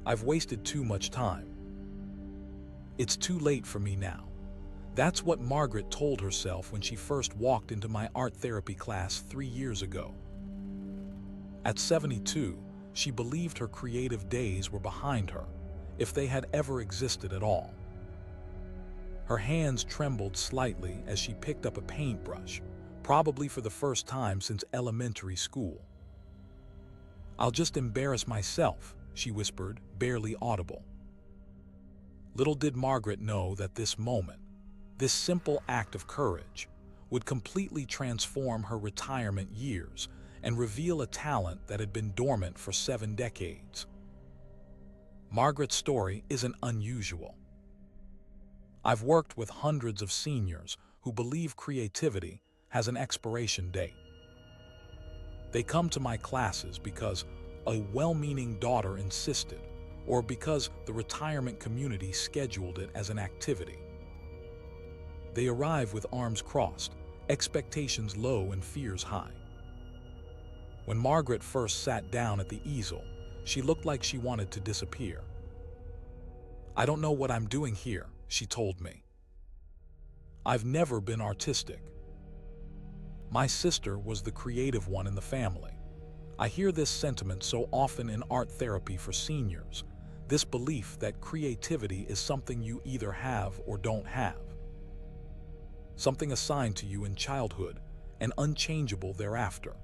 I've wasted too much time. It's too late for me now. That's what Margaret told herself when she first walked into my art therapy class 3 years ago. At 72, she believed her creative days were behind her, if they had ever existed at all. Her hands trembled slightly as she picked up a paintbrush, probably for the first time since elementary school. "I'll just embarrass myself," she whispered, barely audible. Little did Margaret know that this moment, this simple act of courage, would completely transform her retirement years and reveal a talent that had been dormant for 7 decades. Margaret's story isn't unusual. I've worked with hundreds of seniors who believe creativity has an expiration date. They come to my classes because a well-meaning daughter insisted, or because the retirement community scheduled it as an activity. They arrive with arms crossed, expectations low and fears high. When Margaret first sat down at the easel, she looked like she wanted to disappear. "I don't know what I'm doing here," she told me. "I've never been artistic. My sister was the creative one in the family." I hear this sentiment so often in art therapy for seniors, this belief that creativity is something you either have or don't have. Something assigned to you in childhood and unchangeable thereafter.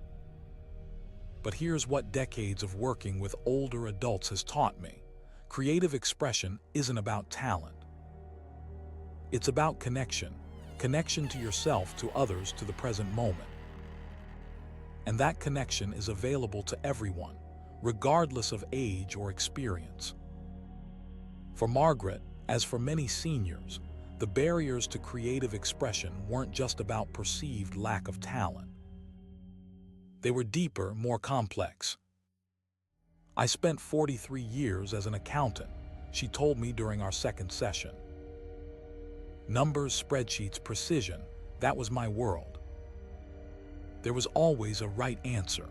But here's what decades of working with older adults has taught me. Creative expression isn't about talent. It's about connection to yourself, to others, to the present moment. And that connection is available to everyone, regardless of age or experience. For Margaret, as for many seniors, the barriers to creative expression weren't just about perceived lack of talent. They were deeper, more complex. "I spent 43 years as an accountant," she told me during our second session. "Numbers, spreadsheets, precision, that was my world. There was always a right answer.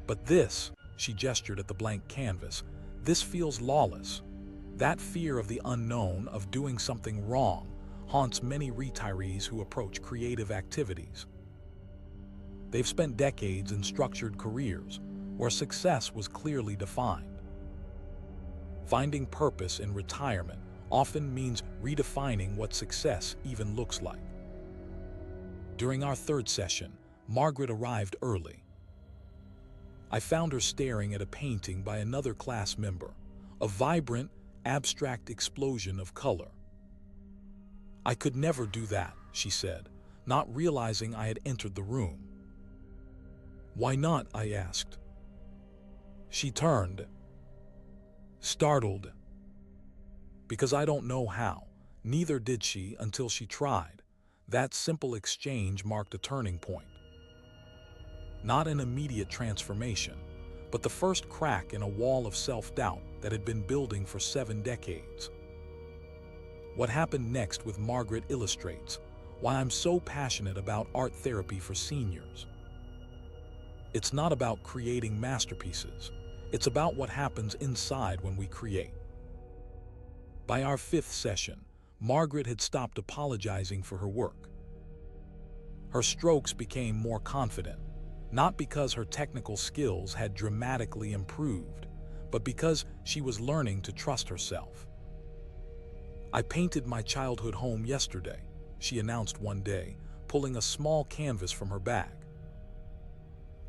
But this," she gestured at the blank canvas, "this feels lawless." That fear of the unknown, of doing something wrong, haunts many retirees who approach creative activities. They've spent decades in structured careers where success was clearly defined. Finding purpose in retirement often means redefining what success even looks like. During our third session, Margaret arrived early. I found her staring at a painting by another class member, a vibrant, abstract explosion of color. "I could never do that," she said, not realizing I had entered the room. "Why not?" I asked. She turned, startled. "Because I don't know how." Neither did she until she tried. That simple exchange marked a turning point. Not an immediate transformation, but the first crack in a wall of self-doubt that had been building for 7 decades. What happened next with Margaret illustrates why I'm so passionate about art therapy for seniors. It's not about creating masterpieces. It's about what happens inside when we create. By our 5th session, Margaret had stopped apologizing for her work. Her strokes became more confident, not because her technical skills had dramatically improved, but because she was learning to trust herself. "I painted my childhood home yesterday," she announced one day, pulling a small canvas from her bag.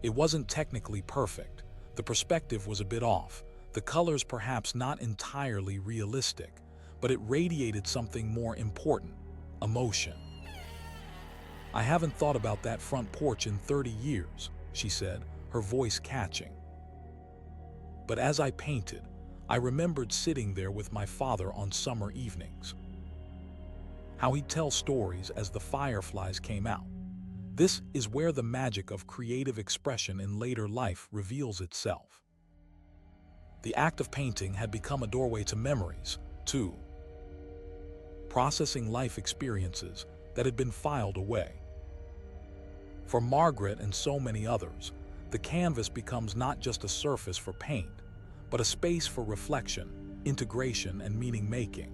"It wasn't technically perfect. The perspective was a bit off, the colors perhaps not entirely realistic, but it radiated something more important: emotion. I haven't thought about that front porch in 30 years, she said, her voice catching. But as I painted, I remembered sitting there with my father on summer evenings. How he'd tell stories as the fireflies came out. This is where the magic of creative expression in later life reveals itself. The act of painting had become a doorway to memories, too. Processing life experiences that had been filed away. For Margaret and so many others, the canvas becomes not just a surface for paint, but a space for reflection, integration, and meaning-making.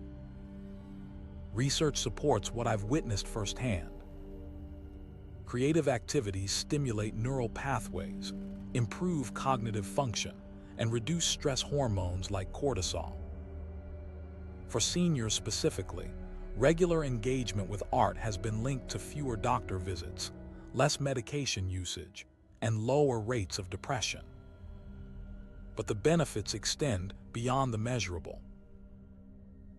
Research supports what I've witnessed firsthand. Creative activities stimulate neural pathways, improve cognitive function, and reduce stress hormones like cortisol. For seniors specifically, regular engagement with art has been linked to fewer doctor visits, less medication usage, and lower rates of depression. But the benefits extend beyond the measurable.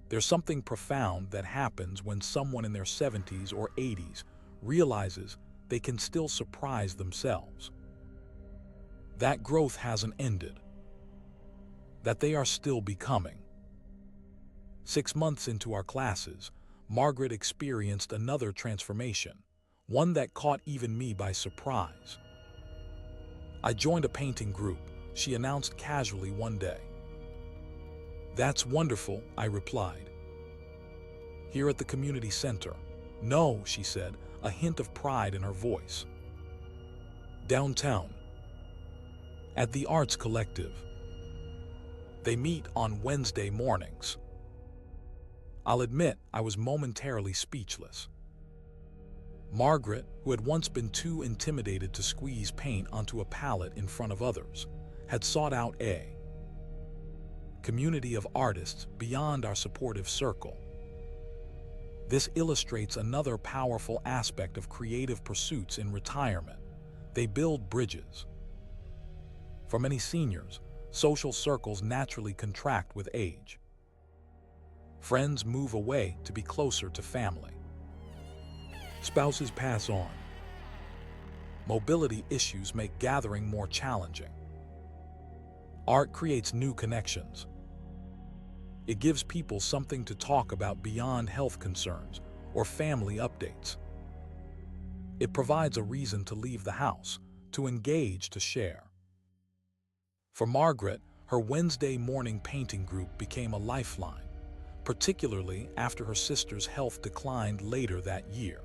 There's something profound that happens when someone in their 70s or 80s realizes they can still surprise themselves. That growth hasn't ended. That they are still becoming. 6 months into our classes, Margaret experienced another transformation, one that caught even me by surprise. I joined a painting group, she announced casually one day. "That's wonderful," I replied. "Here at the community center?" "No," she said, a hint of pride in her voice. "Downtown. At the Arts Collective. They meet on Wednesday mornings." I'll admit I was momentarily speechless. Margaret, who had once been too intimidated to squeeze paint onto a palette in front of others, had sought out a community of artists beyond our supportive circle. This illustrates another powerful aspect of creative pursuits in retirement. They build bridges. For many seniors, social circles naturally contract with age. Friends move away to be closer to family. Spouses pass on. Mobility issues make gathering more challenging. Art creates new connections. It gives people something to talk about beyond health concerns or family updates. It provides a reason to leave the house, to engage, to share. For Margaret, her Wednesday morning painting group became a lifeline, particularly after her sister's health declined later that year.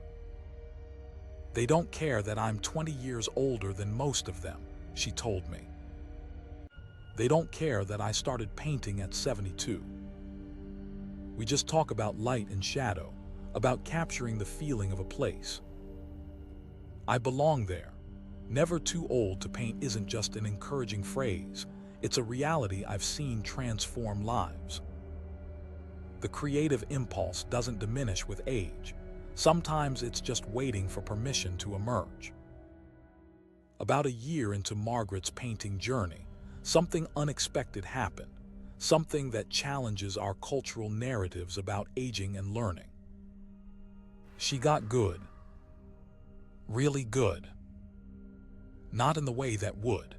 "They don't care that I'm 20 years older than most of them," she told me. "They don't care that I started painting at 72. We just talk about light and shadow, about capturing the feeling of a place. I belong there. Never too old to paint isn't just an encouraging phrase, it's a reality I've seen transform lives." The creative impulse doesn't diminish with age. Sometimes it's just waiting for permission to emerge. About a year into Margaret's painting journey, something unexpected happened, something that challenges our cultural narratives about aging and learning. She got good. Really good. Not in the way that would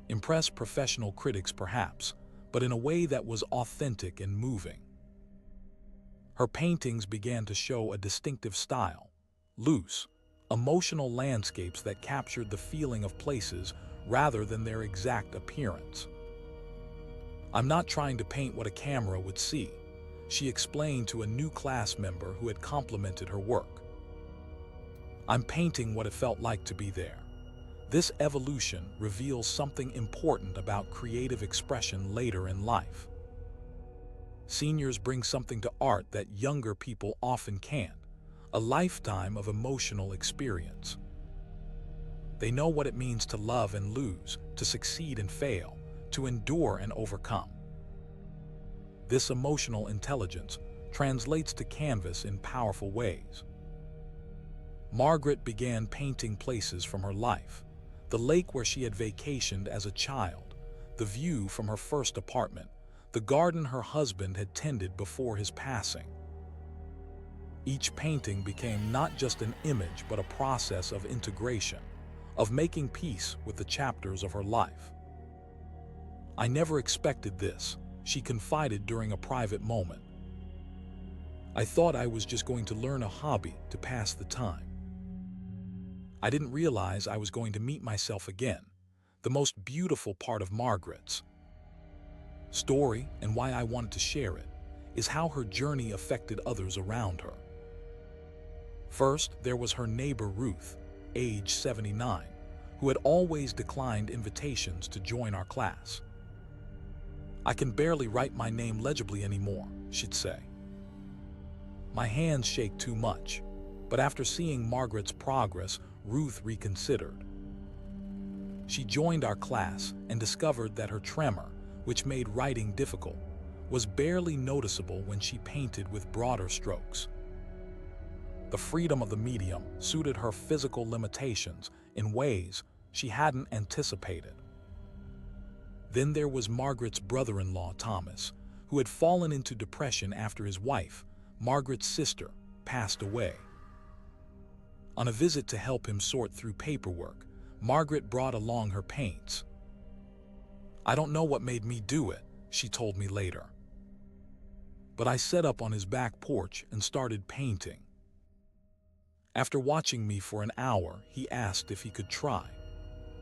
impress professional critics perhaps, but in a way that was authentic and moving. Her paintings began to show a distinctive style, loose, emotional landscapes that captured the feeling of places rather than their exact appearance. "I'm not trying to paint what a camera would see," she explained to a new class member who had complimented her work. "I'm painting what it felt like to be there." This evolution reveals something important about creative expression later in life. Seniors bring something to art that younger people often can't, a lifetime of emotional experience. They know what it means to love and lose, to succeed and fail, to endure and overcome. This emotional intelligence translates to canvas in powerful ways. Margaret began painting places from her life: the lake where she had vacationed as a child, the view from her first apartment, the garden her husband had tended before his passing. Each painting became not just an image but a process of integration, of making peace with the chapters of her life. "I never expected this," she confided during a private moment. "I thought I was just going to learn a hobby to pass the time. I didn't realize I was going to meet myself again." The most beautiful part of Margaret's story, and why I wanted to share it, is how her journey affected others around her. First, there was her neighbor Ruth, age 79, who had always declined invitations to join our class. "I can barely write my name legibly anymore," she'd say. "My hands shake too much." But after seeing Margaret's progress, Ruth reconsidered. She joined our class and discovered that her tremor, which made writing difficult, was barely noticeable when she painted with broader strokes. The freedom of the medium suited her physical limitations in ways she hadn't anticipated. Then there was Margaret's brother-in-law, Thomas, who had fallen into depression after his wife, Margaret's sister, passed away. On a visit to help him sort through paperwork, Margaret brought along her paints. "I don't know what made me do it," she told me later. "But I sat up on his back porch and started painting. After watching me for an hour, he asked if he could try."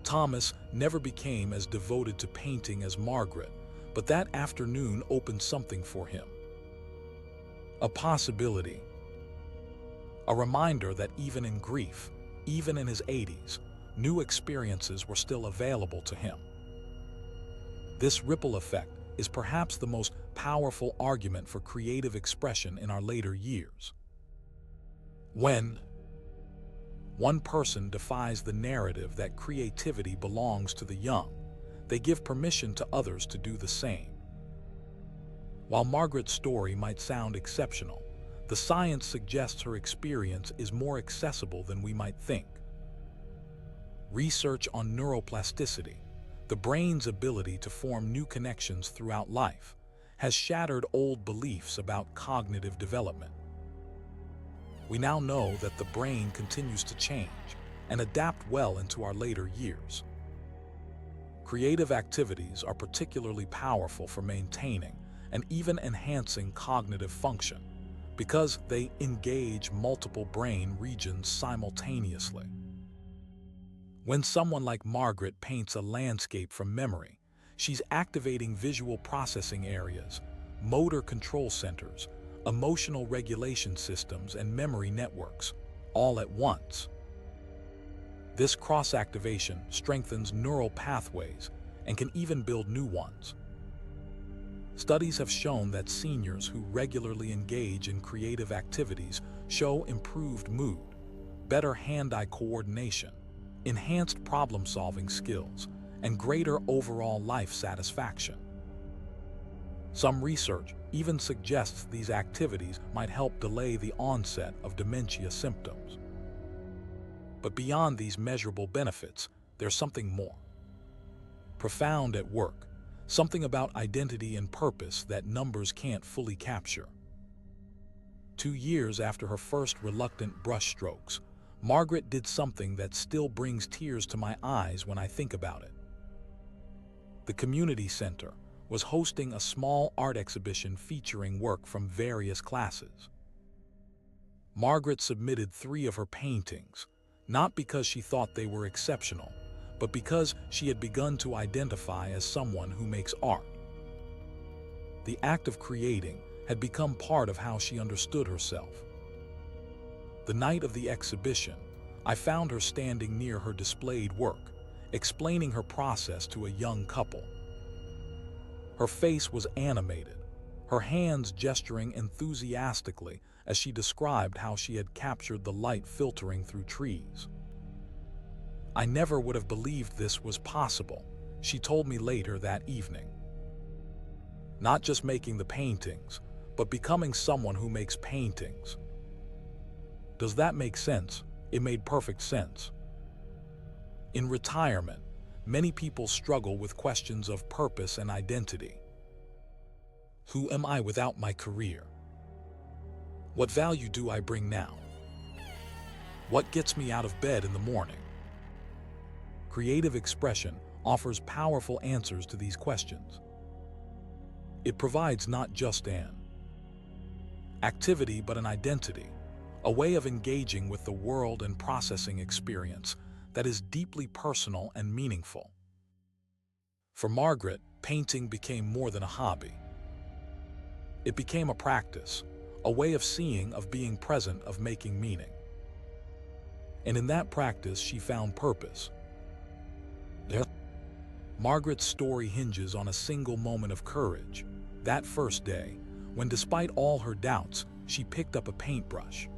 Thomas never became as devoted to painting as Margaret, but that afternoon opened something for him. A possibility. A reminder that even in grief, even in his 80s, new experiences were still available to him. This ripple effect is perhaps the most powerful argument for creative expression in our later years. When one person defies the narrative that creativity belongs to the young, they give permission to others to do the same. While Margaret's story might sound exceptional, the science suggests her experience is more accessible than we might think. Research on neuroplasticity, the brain's ability to form new connections throughout life, has shattered old beliefs about cognitive development. We now know that the brain continues to change and adapt well into our later years. Creative activities are particularly powerful for maintaining and even enhancing cognitive function, because they engage multiple brain regions simultaneously. When someone like Margaret paints a landscape from memory, she's activating visual processing areas, motor control centers, emotional regulation systems, and memory networks, all at once. This cross-activation strengthens neural pathways and can even build new ones. Studies have shown that seniors who regularly engage in creative activities show improved mood, better hand-eye coordination, enhanced problem-solving skills, and greater overall life satisfaction. Some research even suggests these activities might help delay the onset of dementia symptoms. But beyond these measurable benefits, there's something more profound at work. Something about identity and purpose that numbers can't fully capture. 2 years after her first reluctant brushstrokes, Margaret did something that still brings tears to my eyes when I think about it. The community center was hosting a small art exhibition featuring work from various classes. Margaret submitted 3 of her paintings, not because she thought they were exceptional, but because she had begun to identify as someone who makes art. The act of creating had become part of how she understood herself. The night of the exhibition, I found her standing near her displayed work, explaining her process to a young couple. Her face was animated, her hands gesturing enthusiastically as she described how she had captured the light filtering through trees. "I never would have believed this was possible," she told me later that evening. Not just making the paintings, but becoming someone who makes paintings. Does that make sense? It made perfect sense. In retirement, many people struggle with questions of purpose and identity. Who am I without my career? What value do I bring now? What gets me out of bed in the morning? Creative expression offers powerful answers to these questions. It provides not just an activity but an identity, a way of engaging with the world and processing experience that is deeply personal and meaningful. For Margaret, painting became more than a hobby. It became a practice, a way of seeing, of being present, of making meaning. And in that practice, she found purpose. Margaret's story hinges on a single moment of courage. That first day, when despite all her doubts, she picked up a paintbrush.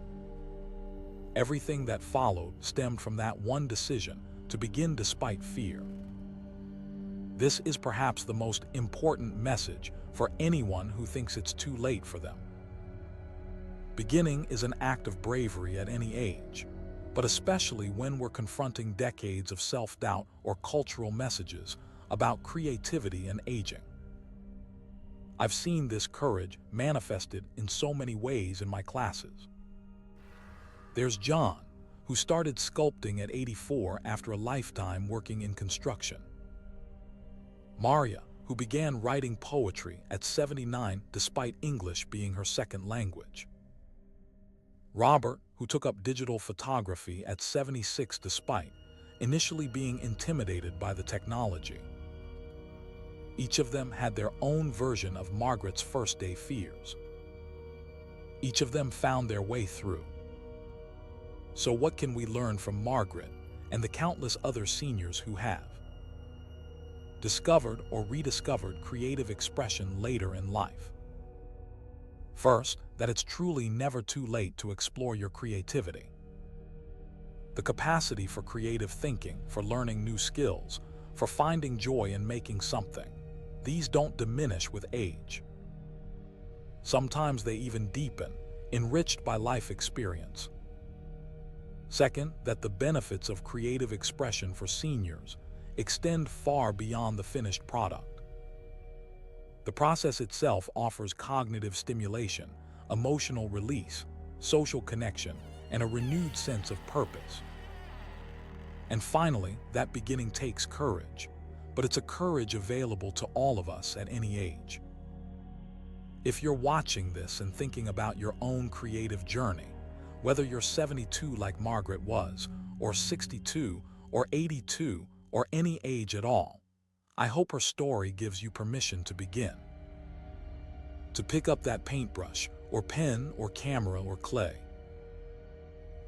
Everything that followed stemmed from that one decision to begin despite fear. This is perhaps the most important message for anyone who thinks it's too late for them. Beginning is an act of bravery at any age, but especially when we're confronting decades of self-doubt or cultural messages about creativity and aging. I've seen this courage manifested in so many ways in my classes. There's John, who started sculpting at 84 after a lifetime working in construction. Maria, who began writing poetry at 79 despite English being her second language. Robert, who took up digital photography at 76 despite initially being intimidated by the technology. Each of them had their own version of Margaret's first-day fears. Each of them found their way through. So what can we learn from Margaret and the countless other seniors who have discovered or rediscovered creative expression later in life? First, that it's truly never too late to explore your creativity. The capacity for creative thinking, for learning new skills, for finding joy in making something, these don't diminish with age. Sometimes they even deepen, enriched by life experience. Second, that the benefits of creative expression for seniors extend far beyond the finished product. The process itself offers cognitive stimulation, emotional release, social connection, and a renewed sense of purpose. And finally, that beginning takes courage, but it's a courage available to all of us at any age. If you're watching this and thinking about your own creative journey, whether you're 72 like Margaret was, or 62, or 82, or any age at all, I hope her story gives you permission to begin. To pick up that paintbrush, or pen, or camera, or clay.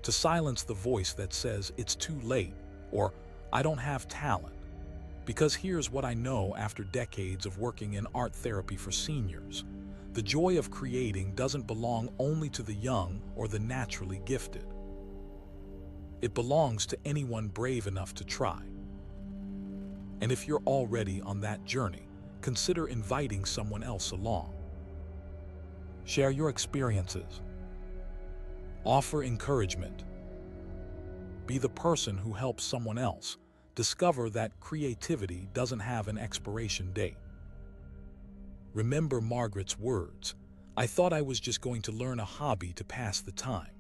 To silence the voice that says it's too late, or I don't have talent. Because here's what I know after decades of working in art therapy for seniors. The joy of creating doesn't belong only to the young or the naturally gifted. It belongs to anyone brave enough to try. And if you're already on that journey, consider inviting someone else along. Share your experiences. Offer encouragement. Be the person who helps someone else discover that creativity doesn't have an expiration date. Remember Margaret's words, "I thought I was just going to learn a hobby to pass the time.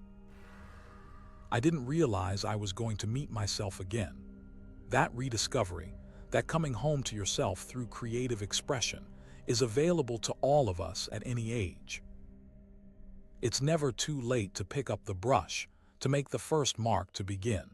I didn't realize I was going to meet myself again." That rediscovery, that coming home to yourself through creative expression, is available to all of us at any age. It's never too late to pick up the brush, to make the first mark, to begin.